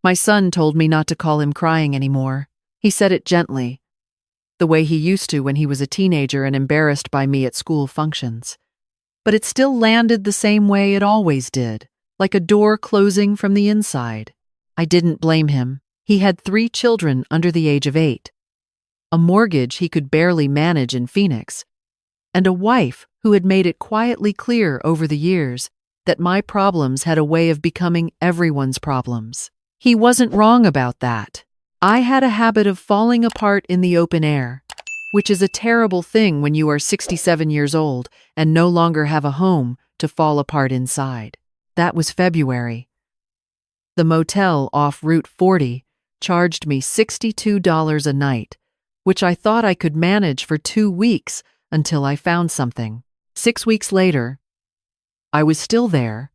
My son told me not to call him crying anymore. He said it gently, the way he used to when he was a teenager and embarrassed by me at school functions. But it still landed the same way it always did, like a door closing from the inside. I didn't blame him. He had 3 children under the age of 8, a mortgage he could barely manage in Phoenix, and a wife who had made it quietly clear over the years that my problems had a way of becoming everyone's problems. He wasn't wrong about that. I had a habit of falling apart in the open air, which is a terrible thing when you are 67 years old and no longer have a home to fall apart inside. That was February. The motel off Route 40 charged me $62 a night, which I thought I could manage for 2 weeks until I found something. 6 weeks later, I was still there,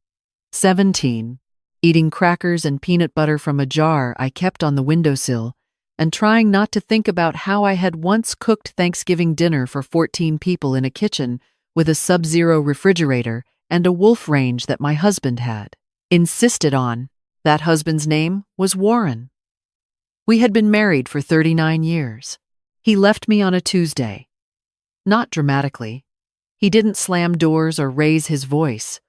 17, eating crackers and peanut butter from a jar I kept on the windowsill and trying not to think about how I had once cooked Thanksgiving dinner for 14 people in a kitchen with a sub-zero refrigerator and a wolf range that my husband had insisted on. That husband's name was Warren. We had been married for 39 years. He left me on a Tuesday. Not dramatically. He didn't slam doors or raise his voice.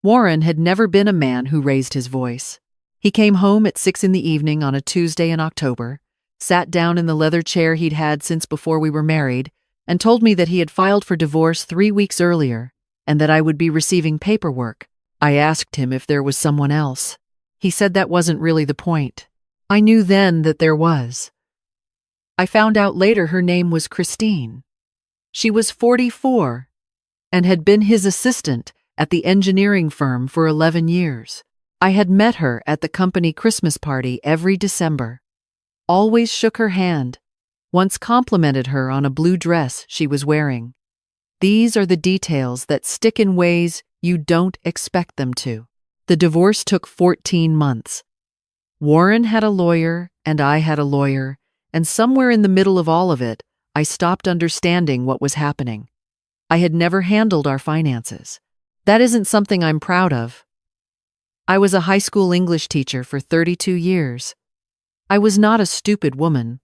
Warren had never been a man who raised his voice. He came home at 6 in the evening on a Tuesday in October, sat down in the leather chair he'd had since before we were married, and told me that he had filed for divorce 3 weeks earlier and that I would be receiving paperwork. I asked him if there was someone else. He said that wasn't really the point. I knew then that there was. I found out later her name was Christine. She was 44 and had been his assistant at the engineering firm for 11 years. I had met her at the company Christmas party every December. Always shook her hand. Once complimented her on a blue dress she was wearing. These are the details that stick in ways you don't expect them to. The divorce took 14 months. Warren had a lawyer and I had a lawyer, and somewhere in the middle of all of it, I stopped understanding what was happening. I had never handled our finances. That isn't something I'm proud of. I was a high school English teacher for 32 years. I was not a stupid woman.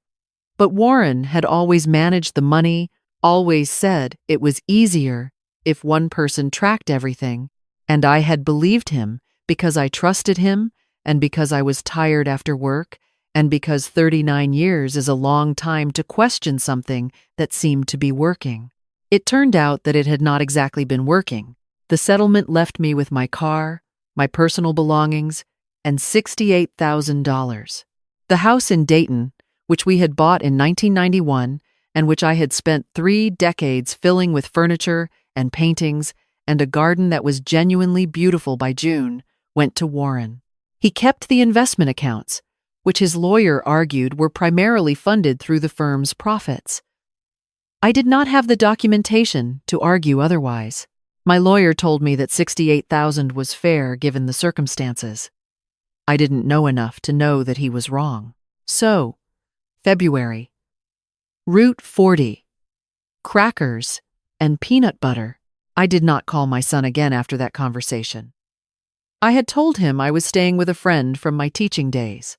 But Warren had always managed the money, always said it was easier if one person tracked everything, and I had believed him because I trusted him and because I was tired after work and because 39 years is a long time to question something that seemed to be working. It turned out that it had not exactly been working. The settlement left me with my car, my personal belongings, and $68,000. The house in Dayton, which we had bought in 1991 and which I had spent 3 decades filling with furniture and paintings and a garden that was genuinely beautiful by June, went to Warren. He kept the investment accounts, which his lawyer argued were primarily funded through the firm's profits. I did not have the documentation to argue otherwise. My lawyer told me that $68,000 was fair given the circumstances. I didn't know enough to know that he was wrong. So, February. Route 40. Crackers and peanut butter. I did not call my son again after that conversation. I had told him I was staying with a friend from my teaching days,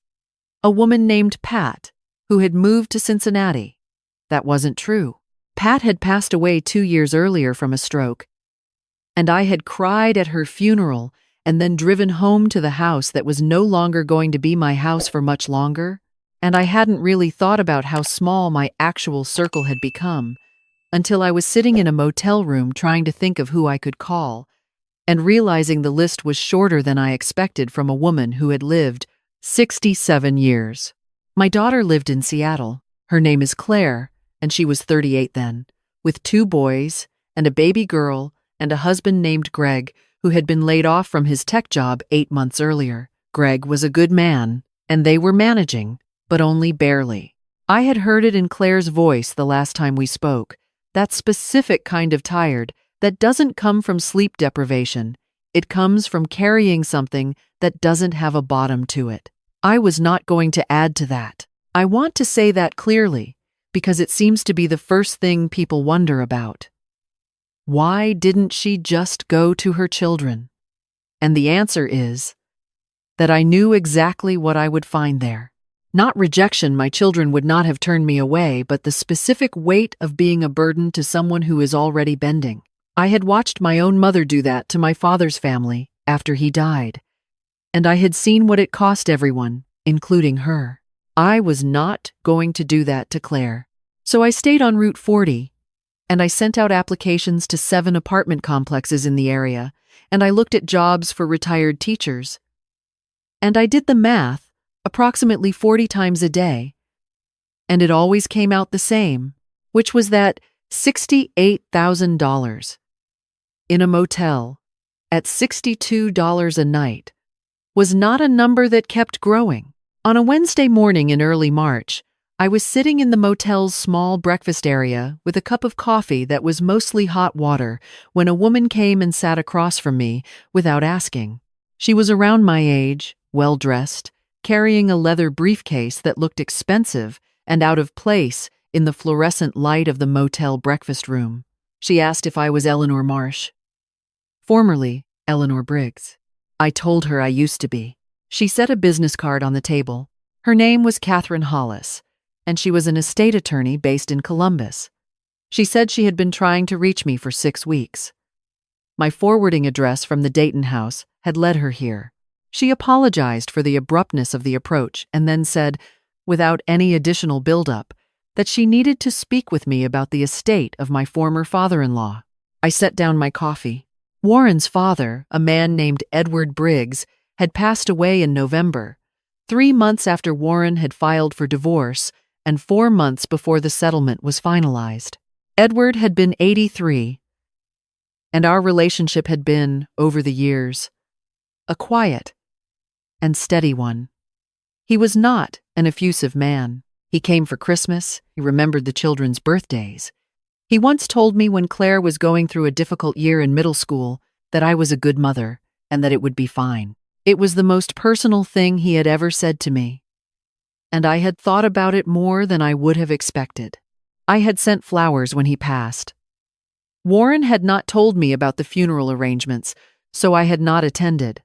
a woman named Pat, who had moved to Cincinnati. That wasn't true. Pat had passed away 2 years earlier from a stroke, and I had cried at her funeral and then driven home to the house that was no longer going to be my house for much longer, and I hadn't really thought about how small my actual circle had become until I was sitting in a motel room trying to think of who I could call and realizing the list was shorter than I expected from a woman who had lived 67 years. My daughter lived in Seattle. Her name is Claire, and she was 38 then, with 2 boys and a baby girl and a husband named Greg who had been laid off from his tech job 8 months earlier. Greg was a good man, and they were managing, but only barely. I had heard it in Claire's voice the last time we spoke, that specific kind of tired that doesn't come from sleep deprivation. It comes from carrying something that doesn't have a bottom to it. I was not going to add to that. I want to say that clearly, because it seems to be the first thing people wonder about. Why didn't she just go to her children? And the answer is, that I knew exactly what I would find there. Not rejection, my children would not have turned me away, but the specific weight of being a burden to someone who is already bending. I had watched my own mother do that to my father's family after he died, and I had seen what it cost everyone, including her. I was not going to do that to Claire. So I stayed on Route 40, and I sent out applications to 7 apartment complexes in the area, and I looked at jobs for retired teachers. And I did the math approximately 40 times a day, and it always came out the same, which was that $68,000 in a motel at $62 a night was not a number that kept growing. On a Wednesday morning in early March, I was sitting in the motel's small breakfast area with a cup of coffee that was mostly hot water when a woman came and sat across from me without asking. She was around my age, well-dressed, carrying a leather briefcase that looked expensive and out of place in the fluorescent light of the motel breakfast room. She asked if I was Eleanor Marsh, formerly Eleanor Briggs. I told her I used to be. She set a business card on the table. Her name was Catherine Hollis, and she was an estate attorney based in Columbus. She said she had been trying to reach me for 6 weeks. My forwarding address from the Dayton house had led her here. She apologized for the abruptness of the approach and then said, without any additional build-up, that she needed to speak with me about the estate of my former father-in-law. I set down my coffee. Warren's father, a man named Edward Briggs, had passed away in November, 3 months after Warren had filed for divorce and 4 months before the settlement was finalized. Edward had been 83, and our relationship had been, over the years, a quiet and steady one. He was not an effusive man. He came for Christmas. He remembered the children's birthdays. He once told me when Claire was going through a difficult year in middle school that I was a good mother and that it would be fine. It was the most personal thing he had ever said to me, and I had thought about it more than I would have expected. I had sent flowers when he passed. Warren had not told me about the funeral arrangements, so I had not attended.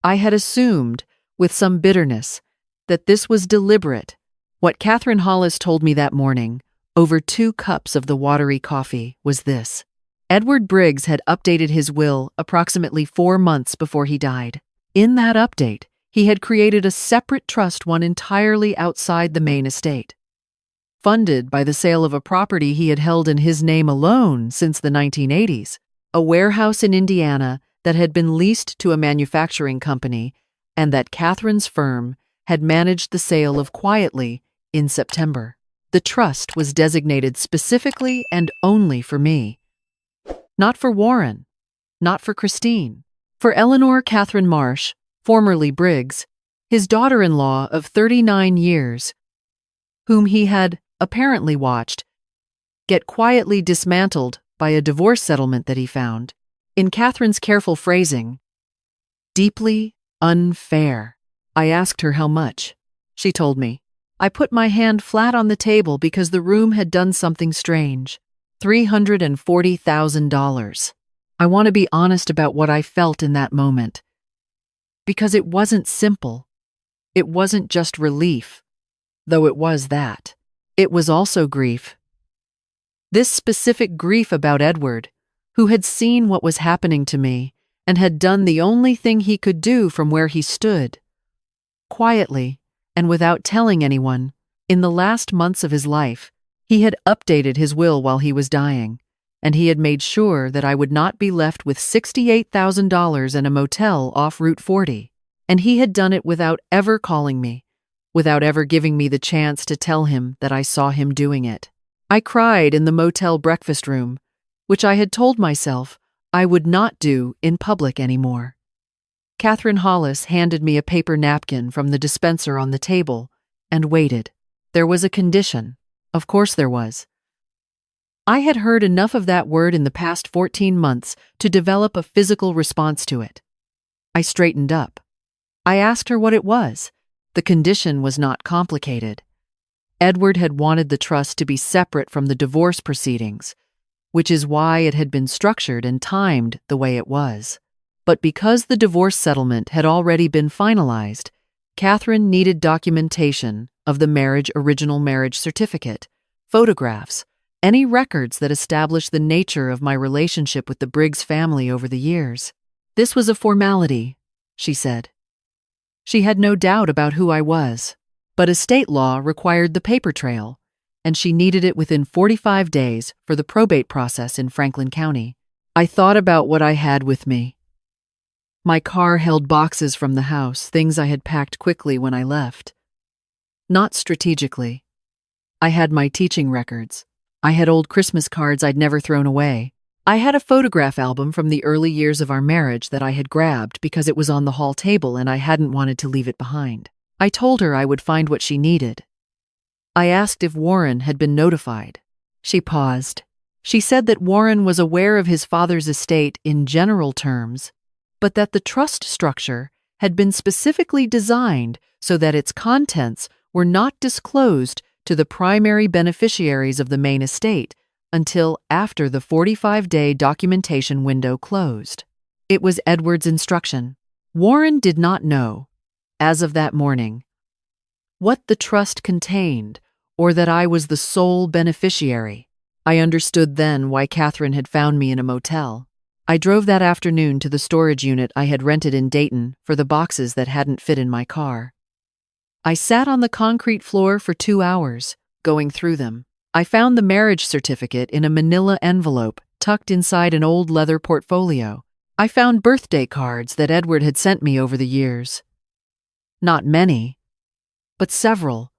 I had assumed, with some bitterness, that this was deliberate. What Catherine Hollis told me that morning, over 2 cups of the watery coffee, was this. Edward Briggs had updated his will approximately 4 months before he died. In that update, he had created a separate trust, one entirely outside the main estate, funded by the sale of a property he had held in his name alone since the 1980s, a warehouse in Indiana that had been leased to a manufacturing company and that Catherine's firm had managed the sale of quietly in September. The trust was designated specifically and only for me. Not for Warren, not for Christine. For Eleanor Catherine Marsh, formerly Briggs, his daughter-in-law of 39 years, whom he had apparently watched get quietly dismantled by a divorce settlement that he found. In Catherine's careful phrasing, deeply unfair. I asked her how much. She told me. I put my hand flat on the table because the room had done something strange. $340,000. I want to be honest about what I felt in that moment. Because it wasn't simple. It wasn't just relief, though it was that. It was also grief. This specific grief about Edward, who had seen what was happening to me and had done the only thing he could do from where he stood. Quietly, and without telling anyone, in the last months of his life, he had updated his will while he was dying, and he had made sure that I would not be left with $68,000 in a motel off Route 40. And he had done it without ever calling me, without ever giving me the chance to tell him that I saw him doing it. I cried in the motel breakfast room, which I had told myself I would not do in public anymore. Catherine Hollis handed me a paper napkin from the dispenser on the table and waited. There was a condition. Of course there was. I had heard enough of that word in the past 14 months to develop a physical response to it. I straightened up. I asked her what it was. The condition was not complicated. Edward had wanted the trust to be separate from the divorce proceedings, which is why it had been structured and timed the way it was. But because the divorce settlement had already been finalized, Catherine needed documentation of the original marriage certificate, photographs, any records that established the nature of my relationship with the Briggs family over the years. This was a formality, she said. She had no doubt about who I was, but estate law required the paper trail, and she needed it within 45 days for the probate process in Franklin County. I thought about what I had with me. My car held boxes from the house, things I had packed quickly when I left. Not strategically. I had my teaching records. I had old Christmas cards I'd never thrown away. I had a photograph album from the early years of our marriage that I had grabbed because it was on the hall table and I hadn't wanted to leave it behind. I told her I would find what she needed. I asked if Warren had been notified. She paused. She said that Warren was aware of his father's estate in general terms, but that the trust structure had been specifically designed so that its contents were not disclosed to the primary beneficiaries of the main estate until after the 45-day documentation window closed. It was Edward's instruction. Warren did not know, as of that morning, what the trust contained or that I was the sole beneficiary. I understood then why Catherine had found me in a motel. I drove that afternoon to the storage unit I had rented in Dayton for the boxes that hadn't fit in my car. I sat on the concrete floor for 2 hours, going through them. I found the marriage certificate in a manila envelope tucked inside an old leather portfolio. I found birthday cards that Edward had sent me over the years. Not many, but several,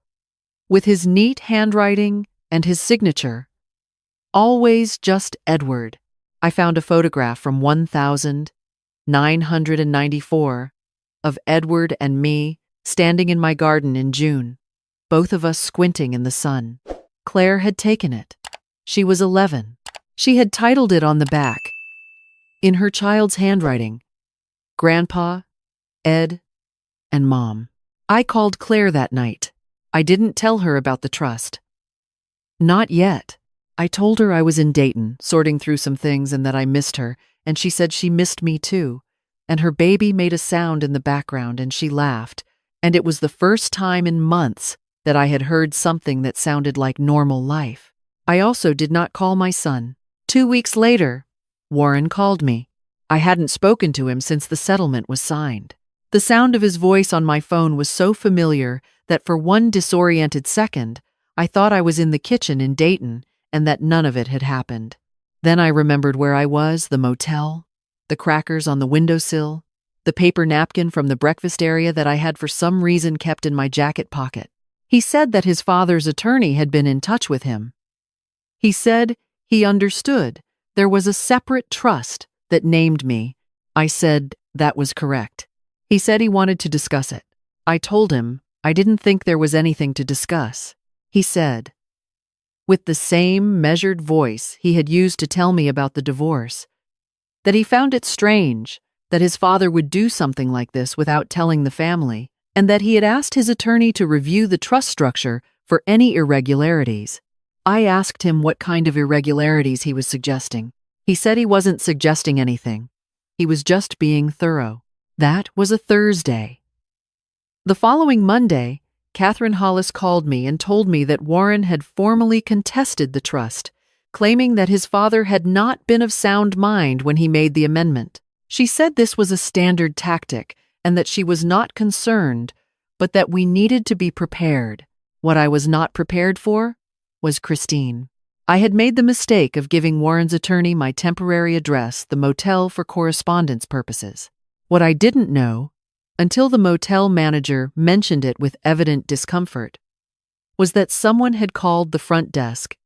with his neat handwriting and his signature. Always just Edward. I found a photograph from 1994 of Edward and me standing in my garden in June, both of us squinting in the sun. Claire had taken it. She was 11. She had titled it on the back, in her child's handwriting, Grandpa, Ed, and Mom. I called Claire that night. I didn't tell her about the trust. Not yet. I told her I was in Dayton, sorting through some things and that I missed her, and she said she missed me too. And her baby made a sound in the background and she laughed, and it was the first time in months that I had heard something that sounded like normal life. I also did not call my son. 2 weeks later, Warren called me. I hadn't spoken to him since the settlement was signed. The sound of his voice on my phone was so familiar that for one disoriented second, I thought I was in the kitchen in Dayton and that none of it had happened. Then I remembered where I was, the motel, the crackers on the windowsill, the paper napkin from the breakfast area that I had for some reason kept in my jacket pocket. He said that his father's attorney had been in touch with him. He said he understood there was a separate trust that named me. I said that was correct. He said he wanted to discuss it. I told him I didn't think there was anything to discuss. He said, with the same measured voice he had used to tell me about the divorce, that he found it strange that his father would do something like this without telling the family, and that he had asked his attorney to review the trust structure for any irregularities. I asked him what kind of irregularities he was suggesting. He said he wasn't suggesting anything. He was just being thorough. That was a Thursday. The following Monday, Catherine Hollis called me and told me that Warren had formally contested the trust, claiming that his father had not been of sound mind when he made the amendment. She said this was a standard tactic and that she was not concerned, but that we needed to be prepared. What I was not prepared for was Christine. I had made the mistake of giving Warren's attorney my temporary address, the motel, for correspondence purposes. What I didn't know, until the motel manager mentioned it with evident discomfort, was that someone had called the front desk,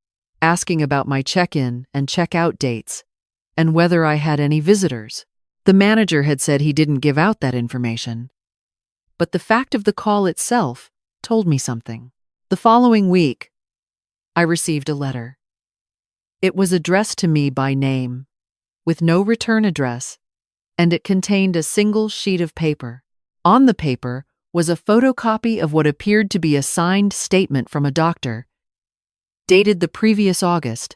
asking about my check-in and check-out dates, and whether I had any visitors. The manager had said he didn't give out that information, but the fact of the call itself told me something. The following week, I received a letter. It was addressed to me by name, with no return address, and it contained a single sheet of paper. On the paper was a photocopy of what appeared to be a signed statement from a doctor, dated the previous August,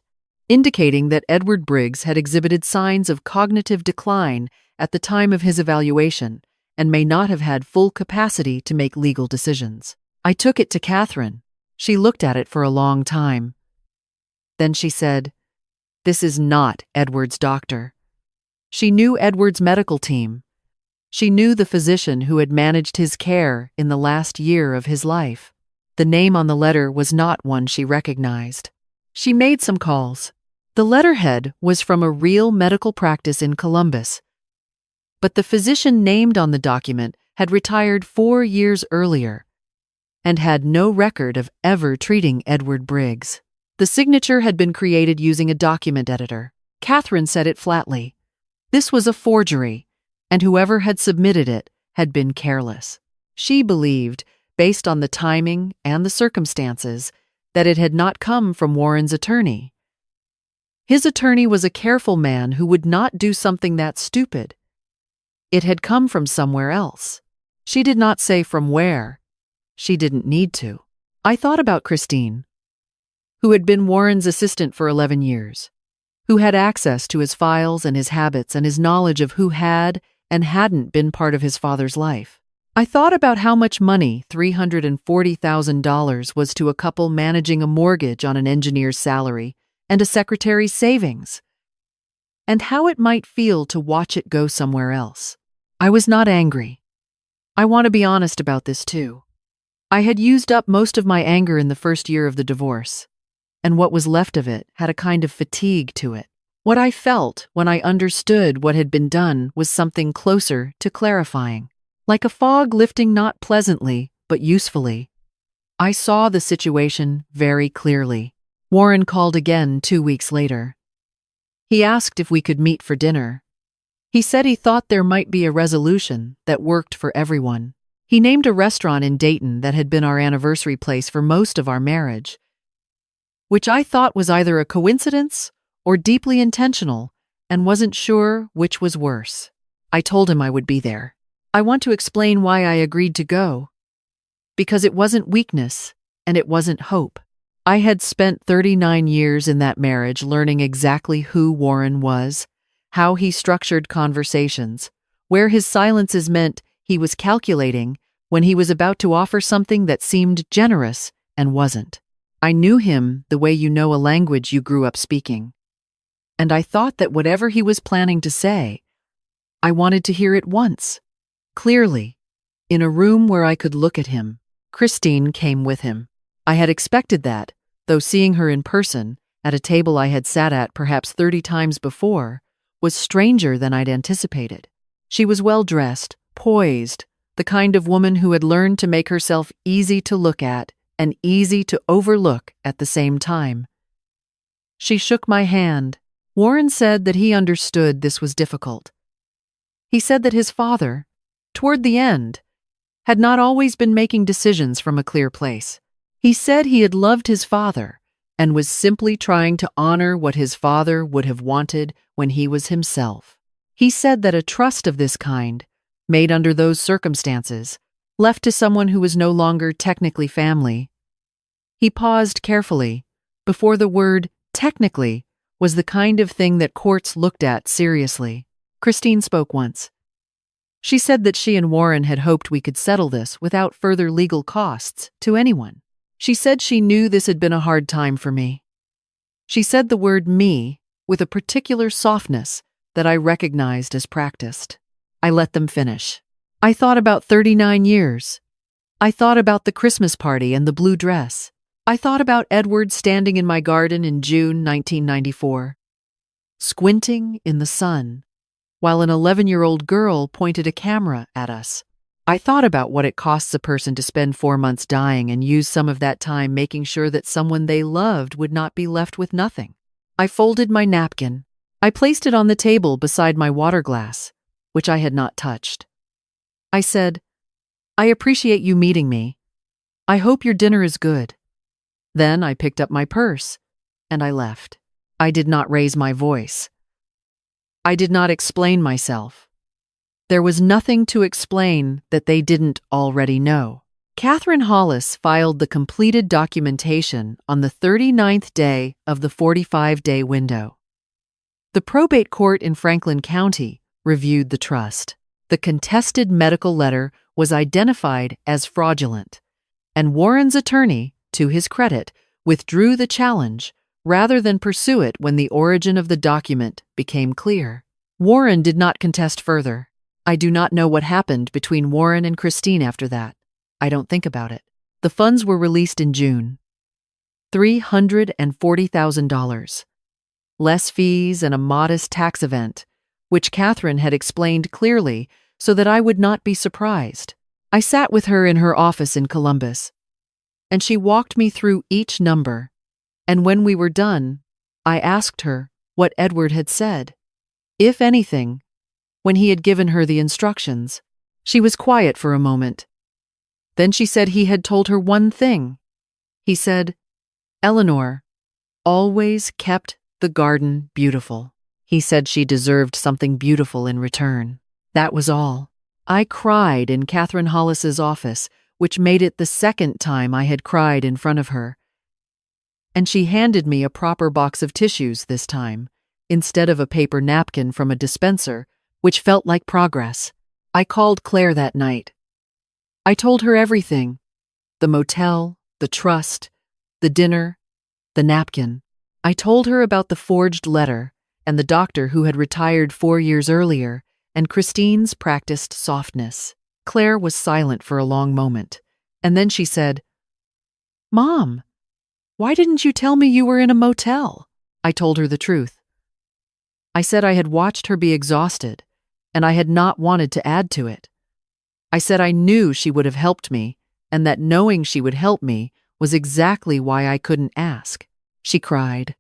indicating that Edward Briggs had exhibited signs of cognitive decline at the time of his evaluation and may not have had full capacity to make legal decisions. I took it to Catherine. She looked at it for a long time. Then she said, "This is not Edward's doctor." She knew Edward's medical team. She knew the physician who had managed his care in the last year of his life. The name on the letter was not one she recognized. She made some calls. The letterhead was from a real medical practice in Columbus, but the physician named on the document had retired 4 years earlier and had no record of ever treating Edward Briggs. The signature had been created using a document editor. Catherine said it flatly. This was a forgery, and whoever had submitted it had been careless. She believed, based on the timing and the circumstances, that it had not come from Warren's attorney. His attorney was a careful man who would not do something that stupid. It had come from somewhere else. She did not say from where. She didn't need to. I thought about Christine, who had been Warren's assistant for 11 years, who had access to his files and his habits and his knowledge of who had and hadn't been part of his father's life. I thought about how much money $340,000 was to a couple managing a mortgage on an engineer's salary and a secretary's savings, and how it might feel to watch it go somewhere else. I was not angry. I want to be honest about this too. I had used up most of my anger in the first year of the divorce, and what was left of it had a kind of fatigue to it. What I felt when I understood what had been done was something closer to clarifying, like a fog lifting not pleasantly but usefully. I saw the situation very clearly. Warren called again 2 weeks later. He asked if we could meet for dinner. He said he thought there might be a resolution that worked for everyone. He named a restaurant in Dayton that had been our anniversary place for most of our marriage, which I thought was either a coincidence or deeply intentional, and wasn't sure which was worse. I told him I would be there. I want to explain why I agreed to go. Because it wasn't weakness, and it wasn't hope. I had spent 39 years in that marriage learning exactly who Warren was, how he structured conversations, where his silences meant he was calculating when he was about to offer something that seemed generous and wasn't. I knew him the way you know a language you grew up speaking. And I thought that whatever he was planning to say, I wanted to hear it once, clearly, in a room where I could look at him. Christine came with him. I had expected that, though seeing her in person, at a table I had sat at perhaps 30 times before, was stranger than I'd anticipated. She was well-dressed, poised, the kind of woman who had learned to make herself easy to look at and easy to overlook at the same time. She shook my hand. Warren said that he understood this was difficult. He said that his father, toward the end, had not always been making decisions from a clear place. He said he had loved his father and was simply trying to honor what his father would have wanted when he was himself. He said that a trust of this kind, made under those circumstances, left to someone who was no longer technically family. He paused carefully before the word technically was the kind of thing that courts looked at seriously. Christine spoke once. She said that she and Warren had hoped we could settle this without further legal costs to anyone. She said she knew this had been a hard time for me. She said the word me with a particular softness that I recognized as practiced. I let them finish. I thought about 39 years. I thought about the Christmas party and the blue dress. I thought about Edward standing in my garden in June 1994, squinting in the sun, while an 11-year-old girl pointed a camera at us. I thought about what it costs a person to spend 4 months dying and use some of that time making sure that someone they loved would not be left with nothing. I folded my napkin. I placed it on the table beside my water glass, which I had not touched. I said, "I appreciate you meeting me. I hope your dinner is good." Then I picked up my purse, and I left. I did not raise my voice. I did not explain myself. There was nothing to explain that they didn't already know. Catherine Hollis filed the completed documentation on the 39th day of the 45-day window. The probate court in Franklin County reviewed the trust. The contested medical letter was identified as fraudulent, and Warren's attorney, to his credit, withdrew the challenge rather than pursue it when the origin of the document became clear. Warren did not contest further. I do not know what happened between Warren and Christine after that. I don't think about it. The funds were released in June. $340,000. Less fees and a modest tax event, which Catherine had explained clearly so that I would not be surprised. I sat with her in her office in Columbus, and she walked me through each number, and when we were done, I asked her what Edward had said. If anything, when he had given her the instructions. She was quiet for a moment. Then she said he had told her one thing. He said, "Eleanor always kept the garden beautiful." He said she deserved something beautiful in return. That was all. I cried in Catherine Hollis's office, which made it the second time I had cried in front of her. And she handed me a proper box of tissues this time, instead of a paper napkin from a dispenser, which felt like progress. I called Claire that night. I told her everything: the motel, the trust, the dinner, the napkin. I told her about the forged letter and the doctor who had retired 4 years earlier, and Christine's practiced softness. Claire was silent for a long moment, and then she said, "Mom, why didn't you tell me you were in a motel?" I told her the truth. I said I had watched her be exhausted, and I had not wanted to add to it. I said I knew she would have helped me, and that knowing she would help me was exactly why I couldn't ask. She cried.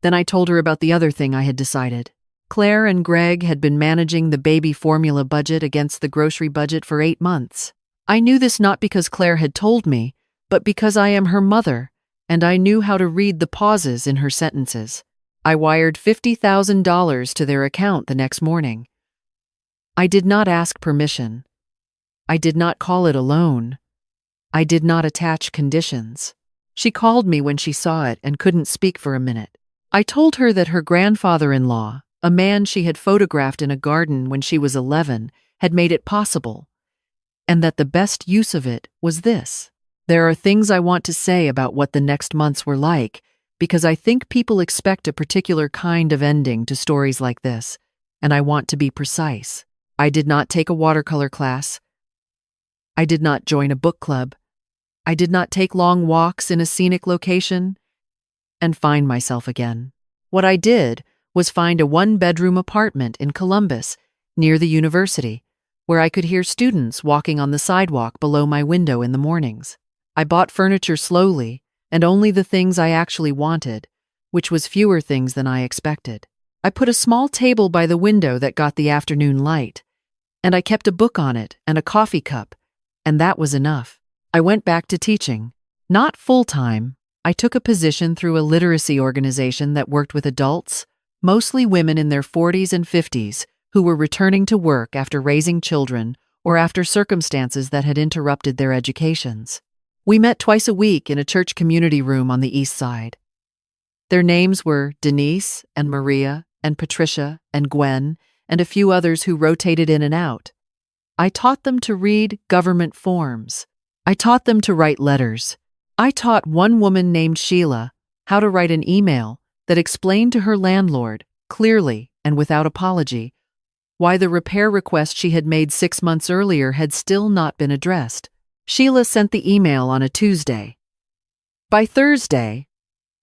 Then I told her about the other thing I had decided. Claire and Greg had been managing the baby formula budget against the grocery budget for 8 months. I knew this not because Claire had told me, but because I am her mother, and I knew how to read the pauses in her sentences. I wired $50,000 to their account the next morning. I did not ask permission. I did not call it a loan. I did not attach conditions. She called me when she saw it and couldn't speak for a minute. I told her that her grandfather-in-law, a man she had photographed in a garden when she was 11, had made it possible, and that the best use of it was this. There are things I want to say about what the next months were like, because I think people expect a particular kind of ending to stories like this, and I want to be precise. I did not take a watercolor class. I did not join a book club. I did not take long walks in a scenic location and find myself again. What I did was find a 1-bedroom apartment in Columbus, near the university, where I could hear students walking on the sidewalk below my window in the mornings. I bought furniture slowly, and only the things I actually wanted, which was fewer things than I expected. I put a small table by the window that got the afternoon light, and I kept a book on it and a coffee cup, and that was enough. I went back to teaching. Not full-time. I took a position through a literacy organization that worked with adults, mostly women in their 40s and 50s, who were returning to work after raising children or after circumstances that had interrupted their educations. We met twice a week in a church community room on the east side. Their names were Denise and Maria and Patricia and Gwen and a few others who rotated in and out. I taught them to read government forms. I taught them to write letters. I taught one woman named Sheila how to write an email that explained to her landlord, clearly and without apology, why the repair request she had made 6 months earlier had still not been addressed. Sheila sent the email on a Tuesday. By Thursday,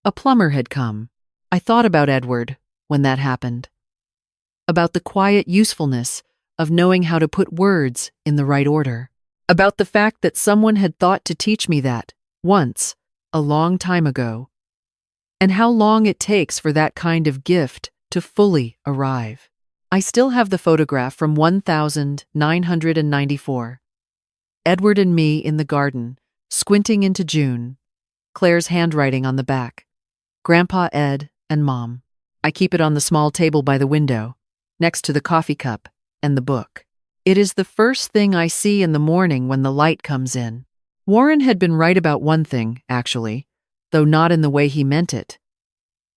a plumber had come. I thought about Edward when that happened, about the quiet usefulness of knowing how to put words in the right order, about the fact that someone had thought to teach me that once, a long time ago, and how long it takes for that kind of gift to fully arrive. I still have the photograph from 1994. Edward and me in the garden, squinting into June, Claire's handwriting on the back, Grandpa Ed and Mom. I keep it on the small table by the window, next to the coffee cup and the book. It is the first thing I see in the morning when the light comes in. Warren had been right about one thing, actually, though not in the way he meant it.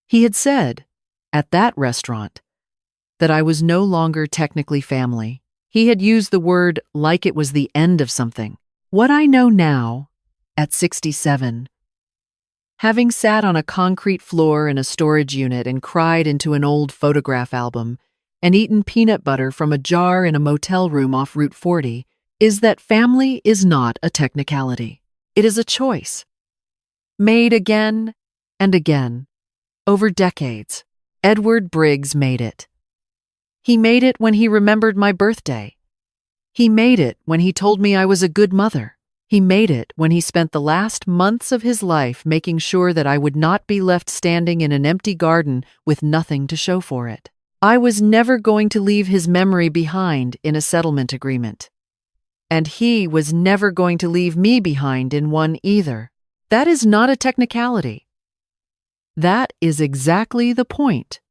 He had said, at that restaurant, that I was no longer technically family. He had used the word like it was the end of something. What I know now, at 67, having sat on a concrete floor in a storage unit and cried into an old photograph album and eaten peanut butter from a jar in a motel room off Route 40, is that family is not a technicality. It is a choice. Made again and again, over decades. Edward Briggs made it. He made it when he remembered my birthday. He made it when he told me I was a good mother. He made it when he spent the last months of his life making sure that I would not be left standing in an empty garden with nothing to show for it. I was never going to leave his memory behind in a settlement agreement. And he was never going to leave me behind in one either. That is not a technicality. That is exactly the point.